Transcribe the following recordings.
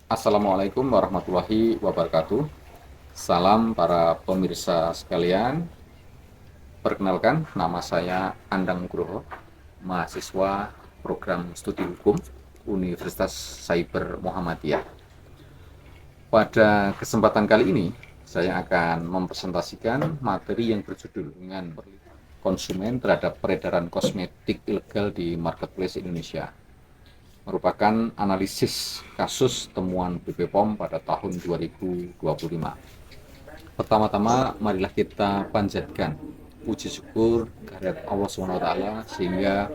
Assalamualaikum warahmatullahi wabarakatuh. Salam para pemirsa sekalian. Perkenalkan, nama saya Andang Nugroho, mahasiswa program studi hukum Universitas Cyber Muhammadiyah. Pada kesempatan kali ini, saya akan mempresentasikan materi yang berjudul dengan konsumen terhadap peredaran kosmetik ilegal di marketplace Indonesia, merupakan analisis kasus temuan BP POM pada tahun 2025. Pertama-tama, marilah kita panjatkan puji syukur kehadirat Allah SWT, sehingga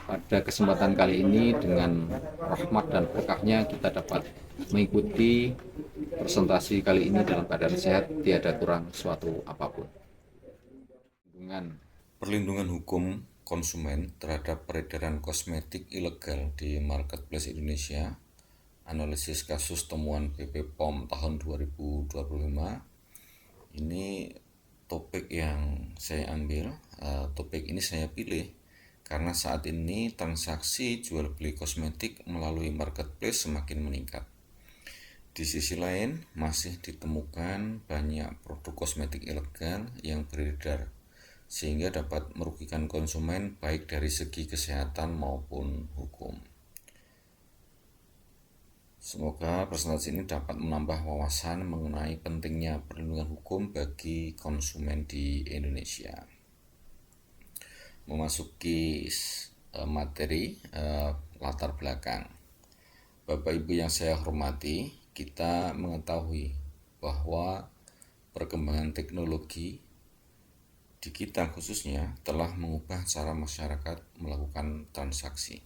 pada kesempatan kali ini dengan rahmat dan berkahnya kita dapat mengikuti presentasi kali ini dalam keadaan sehat, tiada kurang suatu apapun. Dengan Perlindungan hukum konsumen terhadap peredaran kosmetik ilegal di marketplace Indonesia, analisis kasus temuan BP POM tahun 2025. Ini topik yang saya ambil. Topik ini saya pilih karena saat ini transaksi jual beli kosmetik melalui marketplace semakin meningkat. Di sisi lain, masih ditemukan banyak produk kosmetik ilegal yang beredar sehingga dapat merugikan konsumen baik dari segi kesehatan maupun hukum. Semoga presentasi ini dapat menambah wawasan mengenai pentingnya perlindungan hukum bagi konsumen di Indonesia. Memasuki materi latar belakang. Bapak Ibu yang saya hormati, kita mengetahui bahwa perkembangan teknologi di kita khususnya telah mengubah cara masyarakat melakukan transaksi.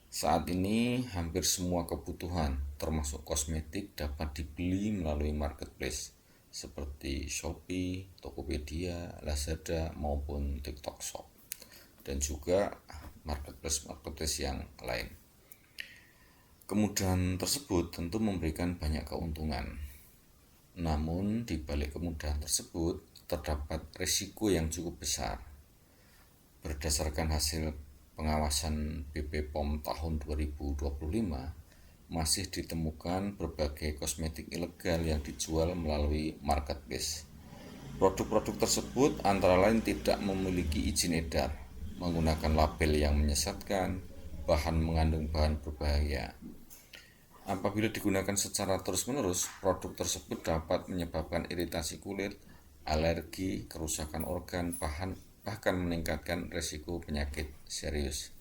Saat ini hampir semua kebutuhan termasuk kosmetik dapat dibeli melalui marketplace seperti Shopee, Tokopedia, Lazada maupun TikTok Shop dan juga marketplace yang lain. Kemudahan tersebut tentu memberikan banyak keuntungan. Namun di balik kemudahan tersebut terdapat risiko yang cukup besar. Berdasarkan hasil pengawasan BP POM tahun 2025, masih ditemukan berbagai kosmetik ilegal yang dijual melalui marketplace. Produk-produk tersebut antara lain tidak memiliki izin edar, menggunakan label yang menyesatkan, bahan mengandung bahan berbahaya. Apabila digunakan secara terus-menerus, produk tersebut dapat menyebabkan iritasi kulit, alergi, kerusakan organ, bahkan meningkatkan risiko penyakit serius.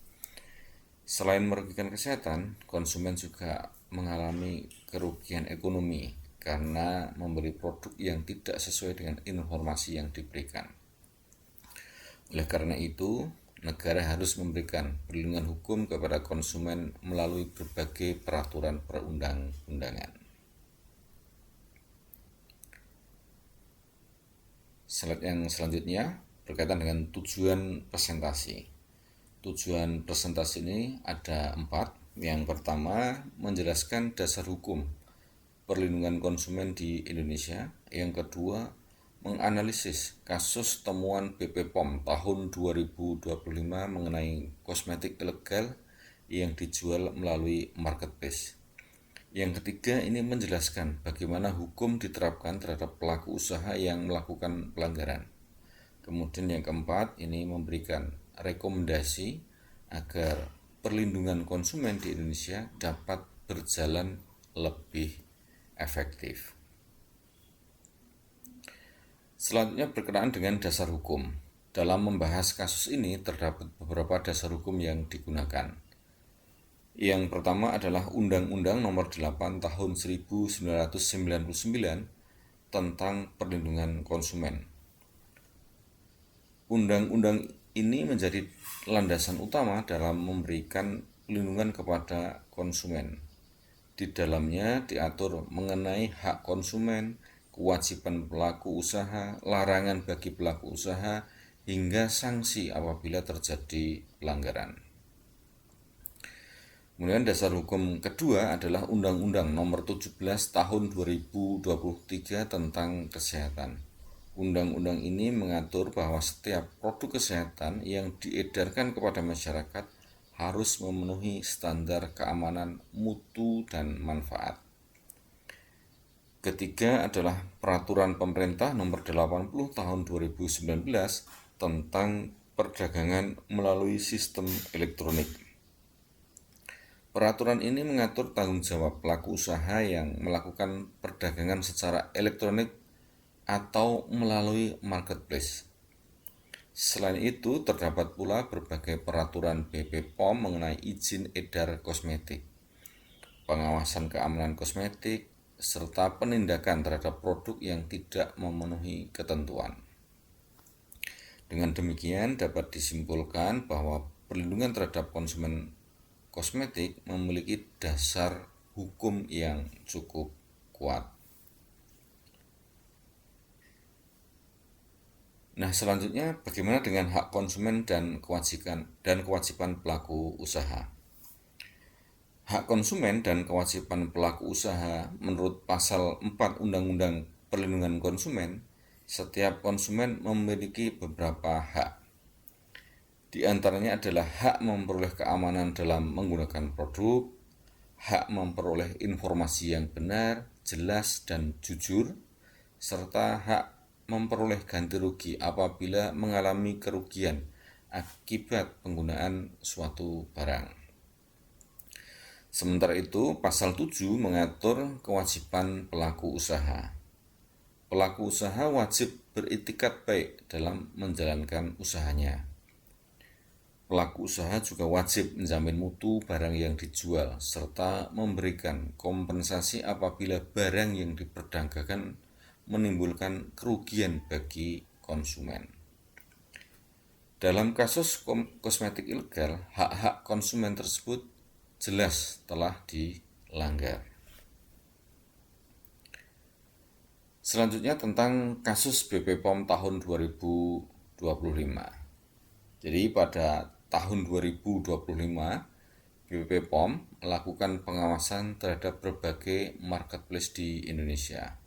Selain merugikan kesehatan, konsumen juga mengalami kerugian ekonomi karena membeli produk yang tidak sesuai dengan informasi yang diberikan. Oleh karena itu, negara harus memberikan perlindungan hukum kepada konsumen melalui berbagai peraturan perundang-undangan. Slide yang selanjutnya berkaitan dengan tujuan presentasi. Tujuan presentasi ini ada 4. Yang pertama, menjelaskan dasar hukum perlindungan konsumen di Indonesia. Yang kedua, menganalisis kasus temuan BP POM tahun 2025 mengenai kosmetik ilegal yang dijual melalui marketplace. Yang ketiga, ini menjelaskan bagaimana hukum diterapkan terhadap pelaku usaha yang melakukan pelanggaran. Kemudian yang keempat, ini memberikan rekomendasi agar perlindungan konsumen di Indonesia dapat berjalan lebih efektif. Selanjutnya berkenaan dengan dasar hukum. Dalam membahas kasus ini terdapat beberapa dasar hukum yang digunakan. Yang pertama adalah Undang-Undang Nomor 8 Tahun 1999 tentang Perlindungan Konsumen. Undang-undang ini menjadi landasan utama dalam memberikan perlindungan kepada konsumen. Di dalamnya diatur mengenai hak konsumen, kewajiban pelaku usaha, larangan bagi pelaku usaha, hingga sanksi apabila terjadi pelanggaran. Kemudian dasar hukum kedua adalah Undang-Undang Nomor 17 Tahun 2023 tentang Kesehatan. Undang-undang ini mengatur bahwa setiap produk kesehatan yang diedarkan kepada masyarakat harus memenuhi standar keamanan mutu dan manfaat. Ketiga adalah Peraturan Pemerintah Nomor 80 Tahun 2019 tentang perdagangan melalui sistem elektronik. Peraturan ini mengatur tanggung jawab pelaku usaha yang melakukan perdagangan secara elektronik atau melalui marketplace. Selain itu, terdapat pula berbagai peraturan BPOM mengenai izin edar kosmetik, pengawasan keamanan kosmetik, serta penindakan terhadap produk yang tidak memenuhi ketentuan. Dengan demikian, dapat disimpulkan bahwa perlindungan terhadap konsumen kosmetik memiliki dasar hukum yang cukup kuat. Nah, selanjutnya bagaimana dengan hak konsumen dan kewajiban pelaku usaha? Hak konsumen dan kewajiban pelaku usaha menurut pasal 4 Undang-Undang Perlindungan Konsumen, setiap konsumen memiliki beberapa hak. Di antaranya adalah hak memperoleh keamanan dalam menggunakan produk, hak memperoleh informasi yang benar, jelas, dan jujur, serta hak memperoleh ganti rugi apabila mengalami kerugian akibat penggunaan suatu barang. Sementara itu, pasal 7 mengatur kewajiban pelaku usaha. Pelaku usaha wajib beritikat baik dalam menjalankan usahanya. Pelaku usaha juga wajib menjamin mutu barang yang dijual, serta memberikan kompensasi apabila barang yang diperdagangkan menimbulkan kerugian bagi konsumen. Dalam kasus kosmetik ilegal, hak-hak konsumen tersebut jelas telah dilanggar. Selanjutnya tentang kasus BPOM tahun 2025. Jadi pada tahun 2025, BPOM melakukan pengawasan terhadap berbagai marketplace di Indonesia.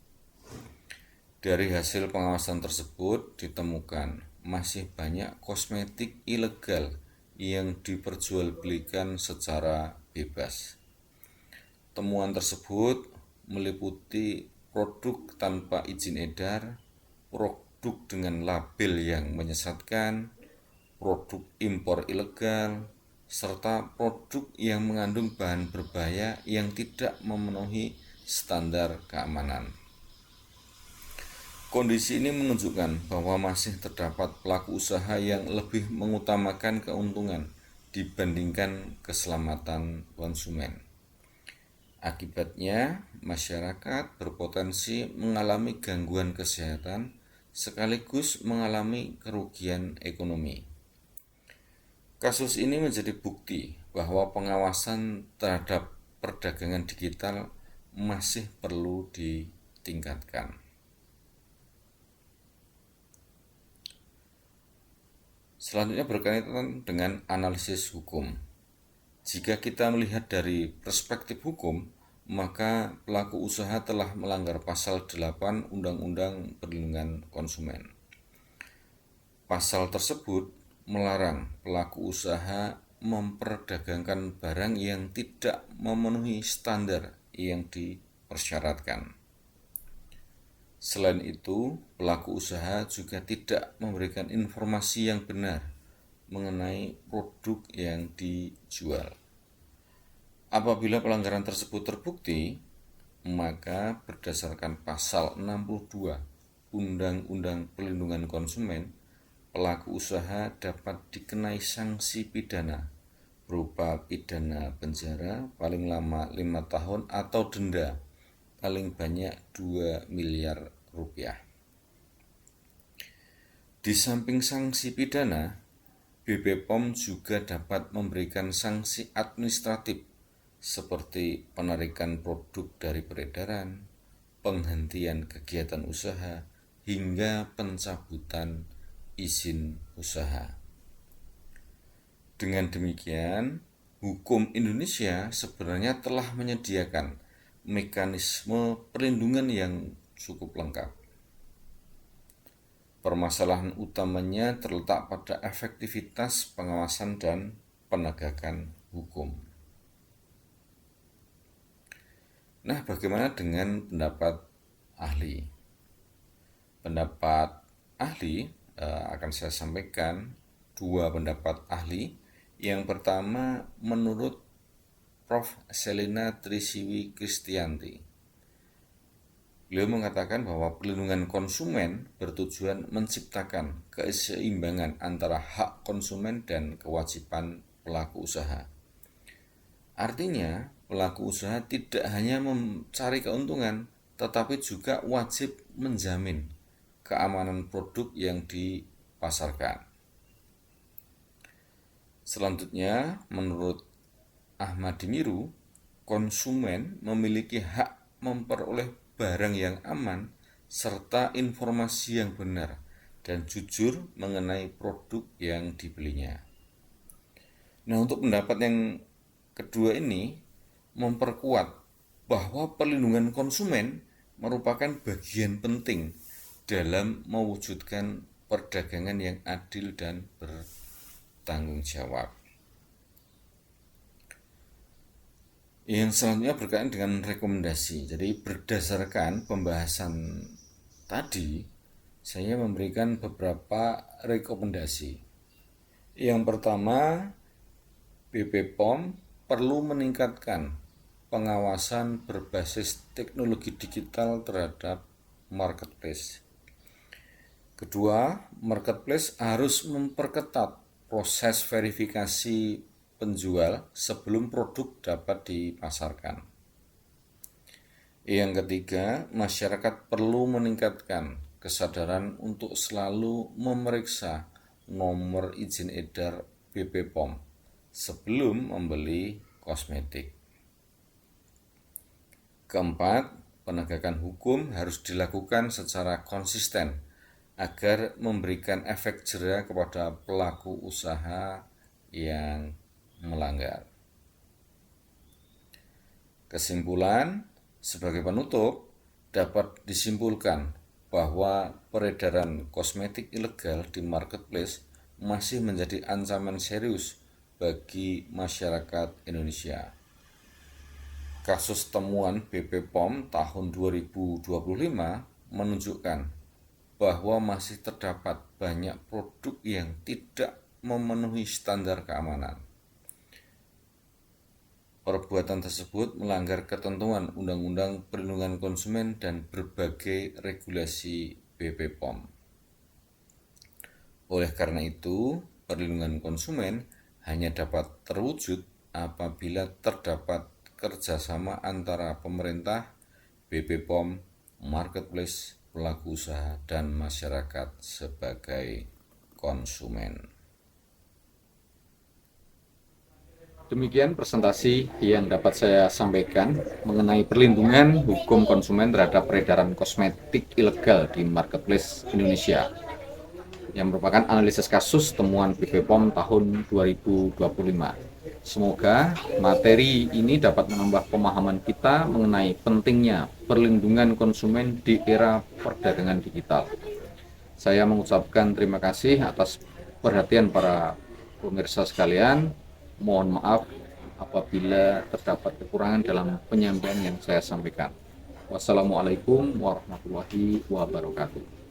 Dari hasil pengawasan tersebut ditemukan masih banyak kosmetik ilegal yang diperjualbelikan secara bebas. Temuan tersebut meliputi produk tanpa izin edar, produk dengan label yang menyesatkan, produk impor ilegal, serta produk yang mengandung bahan berbahaya yang tidak memenuhi standar keamanan. Kondisi ini menunjukkan bahwa masih terdapat pelaku usaha yang lebih mengutamakan keuntungan dibandingkan keselamatan konsumen. Akibatnya, masyarakat berpotensi mengalami gangguan kesehatan sekaligus mengalami kerugian ekonomi. Kasus ini menjadi bukti bahwa pengawasan terhadap perdagangan digital masih perlu ditingkatkan. Selanjutnya berkaitan dengan analisis hukum. Jika kita melihat dari perspektif hukum, maka pelaku usaha telah melanggar pasal 8 Undang-Undang Perlindungan Konsumen. Pasal tersebut melarang pelaku usaha memperdagangkan barang yang tidak memenuhi standar yang dipersyaratkan. Selain itu, pelaku usaha juga tidak memberikan informasi yang benar mengenai produk yang dijual. Apabila pelanggaran tersebut terbukti, maka berdasarkan pasal 62 Undang-Undang Perlindungan Konsumen, pelaku usaha dapat dikenai sanksi pidana berupa pidana penjara paling lama 5 tahun atau denda paling banyak 2 miliar rupiah. Di samping sanksi pidana, BPOM juga dapat memberikan sanksi administratif seperti penarikan produk dari peredaran, penghentian kegiatan usaha, hingga pencabutan izin usaha. Dengan demikian, hukum Indonesia sebenarnya telah menyediakan mekanisme perlindungan yang cukup lengkap. Permasalahan utamanya terletak pada efektivitas pengawasan dan penegakan hukum. Nah, bagaimana dengan pendapat ahli? Pendapat ahli akan saya sampaikan dua pendapat ahli. Yang pertama menurut Prof. Selina Trisiwi Kristianti. Beliau mengatakan bahwa perlindungan konsumen bertujuan menciptakan keseimbangan antara hak konsumen dan kewajiban pelaku usaha. Artinya, pelaku usaha tidak hanya mencari keuntungan, tetapi juga wajib menjamin keamanan produk yang dipasarkan. Selanjutnya, menurut Ahmad Dimiru, konsumen memiliki hak memperoleh barang yang aman serta informasi yang benar dan jujur mengenai produk yang dibelinya. Nah, untuk pendapat yang kedua ini memperkuat bahwa perlindungan konsumen merupakan bagian penting dalam mewujudkan perdagangan yang adil dan bertanggung jawab. Yang selanjutnya berkaitan dengan rekomendasi. Jadi berdasarkan pembahasan tadi, saya memberikan beberapa rekomendasi. Yang pertama, BP POM perlu meningkatkan pengawasan berbasis teknologi digital terhadap marketplace. Kedua, marketplace harus memperketat proses verifikasi penjual sebelum produk dapat dipasarkan. Yang ketiga, masyarakat perlu meningkatkan kesadaran untuk selalu memeriksa nomor izin edar BP POM sebelum membeli kosmetik. Keempat, penegakan hukum harus dilakukan secara konsisten agar memberikan efek jera kepada pelaku usaha yang melanggar. Kesimpulan, sebagai penutup, dapat disimpulkan bahwa peredaran kosmetik ilegal di marketplace masih menjadi ancaman serius bagi masyarakat Indonesia. Kasus temuan BP POM tahun 2025 menunjukkan bahwa masih terdapat banyak produk yang tidak memenuhi standar keamanan. Perbuatan tersebut melanggar ketentuan Undang-Undang Perlindungan Konsumen dan berbagai regulasi BP POM. Oleh karena itu, perlindungan konsumen hanya dapat terwujud apabila terdapat kerjasama antara pemerintah, BP POM, marketplace, pelaku usaha, dan masyarakat sebagai konsumen. Demikian presentasi yang dapat saya sampaikan mengenai perlindungan hukum konsumen terhadap peredaran kosmetik ilegal di marketplace Indonesia, yang merupakan analisis kasus temuan BP POM tahun 2025. Semoga materi ini dapat menambah pemahaman kita mengenai pentingnya perlindungan konsumen di era perdagangan digital. Saya mengucapkan terima kasih atas perhatian para pemirsa sekalian. Mohon maaf apabila terdapat kekurangan dalam penyampaian yang saya sampaikan. Wassalamualaikum warahmatullahi wabarakatuh.